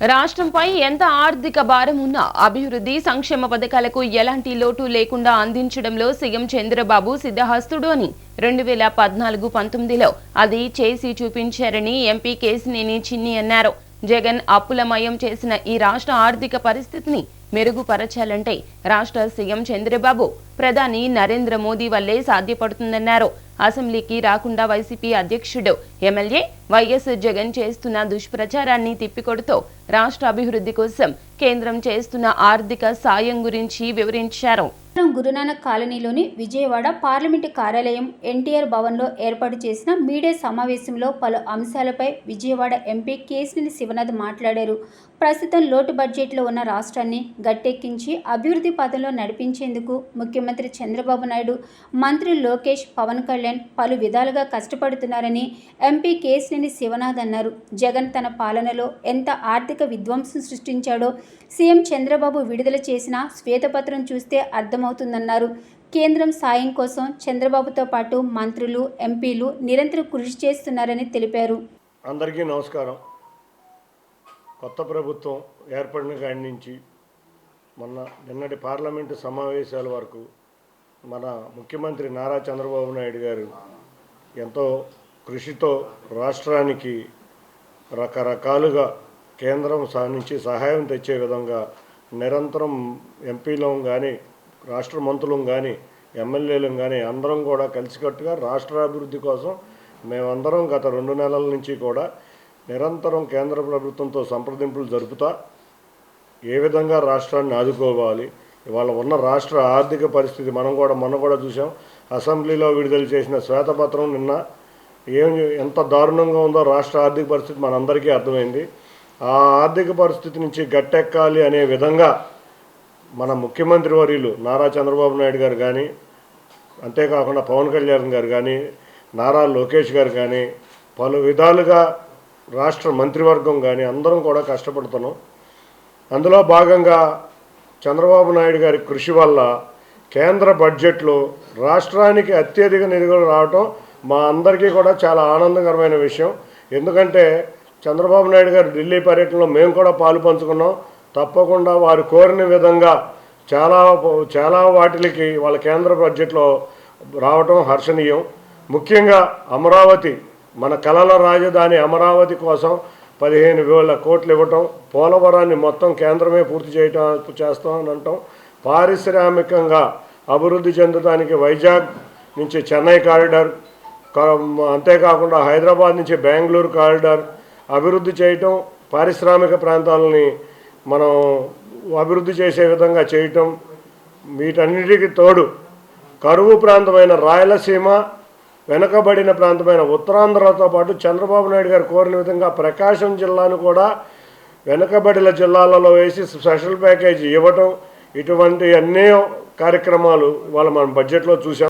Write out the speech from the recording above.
రాష్ట్రంపై ఎంత ఆర్థిక భారం ఉన్నా అభివృద్ధి సంక్షేమ పథకాలకు ఎలాంటి లోటు లేకుండా అందించడంలో సీఎం చంద్రబాబు సిద్ధహస్తుడు అని 2014-19లో అది చేసి చూపించారని ఎంపీ కేశినేని చిన్ని అన్నారు. జగన్ అప్పులమయం చేసిన ఈ రాష్ట్ర ఆర్థిక పరిస్థితిని మెరుగుపరచాలంటే రాష్ట్ర సీఎం చంద్రబాబు ప్రధాని నరేంద్ర మోదీ వల్లే సాధ్యపడుతుందన్నారు. అసెంబ్లీకి రాకుండా వైసీపీ అధ్యక్షుడు ఎమ్మెల్యే వైఎస్ జగన్ చేస్తున్న దుష్ప్రచారాన్ని తిప్పికొడుతూ రాష్ట్ర అభివృద్ధి కోసం కేంద్రం చేస్తున్న ఆర్థిక సాయం గురించి వివరించారు. గురునానక్ కాలనీలోని విజయవాడ పార్లమెంటు కార్యాలయం ఎన్టీఆర్ భవన్లో ఏర్పాటు చేసిన మీడియా సమావేశంలో పలు అంశాలపై విజయవాడ ఎంపీ కేశినేని శివనాథ్ మాట్లాడారు. ప్రస్తుతం లోటు బడ్జెట్లో ఉన్న రాష్ట్రాన్ని గట్టెక్కించి అభివృద్ధి పథంలో నడిపించేందుకు ముఖ్యమంత్రి చంద్రబాబు నాయుడు, మంత్రులు లోకేష్, పవన్ కళ్యాణ్ పలు విధాలుగా కష్టపడుతున్నారని ఎంపీ కేశినేని శివనాథ్ అన్నారు. జగన్ తన పాలనలో ఎంత ఆర్థిక విధ్వంసం సృష్టించాడో సీఎం చంద్రబాబు విడుదల చేసిన శ్వేతపత్రం చూస్తే అర్థమవుతుందన్నారు. కేంద్రం సాయం కోసం చంద్రబాబుతో పాటు మంత్రులు, ఎంపీలు నిరంతరం కృషి చేస్తున్నారని తెలిపారు. అందరికీ నమస్కారం. కొత్త ప్రభుత్వం ఏర్పడిన కాడి నుంచి నిన్నటి పార్లమెంటు సమావేశాల వరకు మన ముఖ్యమంత్రి నారా చంద్రబాబు నాయుడు గారు ఎంతో కృషితో రాష్ట్రానికి రకరకాలుగా కేంద్రం నుంచి సహాయం తెచ్చే విధంగా నిరంతరం ఎంపీలం కానీ, రాష్ట్ర మంత్రులం కానీ, ఎమ్మెల్యేలం కానీ అందరం కూడా కలిసికట్టుగా రాష్ట్ర అభివృద్ధి కోసం మేమందరం గత 2 నెలల నుంచి కూడా నిరంతరం కేంద్ర ప్రభుత్వంతో సంప్రదింపులు జరుపుతా ఏ విధంగా రాష్ట్రాన్ని ఆదుకోవాలి. ఇవాళ ఉన్న రాష్ట్ర ఆర్థిక పరిస్థితి మొన్న కూడా చూసాం. అసెంబ్లీలో విడుదల చేసిన శ్వేతపత్రం నిన్న ఎంత దారుణంగా ఉందో రాష్ట్ర ఆర్థిక పరిస్థితి మనందరికీ అర్థమైంది. ఆ ఆర్థిక పరిస్థితి నుంచి గట్టెక్కాలి అనే విధంగా మన ముఖ్యమంత్రి వర్యులు నారా చంద్రబాబు నాయుడు గారు కానీ, అంతేకాకుండా పవన్ కళ్యాణ్ గారు కానీ, నారా లోకేష్ గారు కానీ పలు విధాలుగా రాష్ట్ర మంత్రివర్గం కానీ అందరం కూడా కష్టపడుతున్నాం. అందులో భాగంగా చంద్రబాబు నాయుడు గారి కృషి వల్ల కేంద్ర బడ్జెట్లో రాష్ట్రానికి అత్యధిక నిధులు రావటం మా అందరికీ కూడా చాలా ఆనందకరమైన విషయం. ఎందుకంటే చంద్రబాబు నాయుడు గారు ఢిల్లీ పర్యటనలో మేము కూడా పాలు పంచుకున్నాం. తప్పకుండా వారు కోరిన విధంగా చాలా వాటికి వాళ్ళ కేంద్ర బడ్జెట్లో రావటం హర్షణీయం. ముఖ్యంగా అమరావతి, మన కళల రాజధాని అమరావతి కోసం 15,000 కోట్లు ఇవ్వటం, పోలవరాన్ని మొత్తం కేంద్రమే పూర్తి చేస్తామని అంటాం, పారిశ్రామికంగా అభివృద్ధి చెందడానికి వైజాగ్ నుంచి చెన్నై కారిడార్, అంతేకాకుండా హైదరాబాద్ నుంచి బెంగళూరు కారిడార్ అభివృద్ధి చేయటం, పారిశ్రామిక ప్రాంతాలని మనం అభివృద్ధి చేసే విధంగా చేయటం, వీటన్నిటికీ తోడు కరువు ప్రాంతమైన రాయలసీమ, వెనుకబడిన ప్రాంతమైన ఉత్తరాంధ్రతో పాటు చంద్రబాబు నాయుడు గారు కోరిన విధంగా ప్రకాశం జిల్లాను కూడా వెనుకబడిన జిల్లాలలో వేసి స్పెషల్ ప్యాకేజీ ఇవ్వటం, ఇటువంటి అన్ని కార్యక్రమాలు ఇవాళ మనం బడ్జెట్లో చూసాం.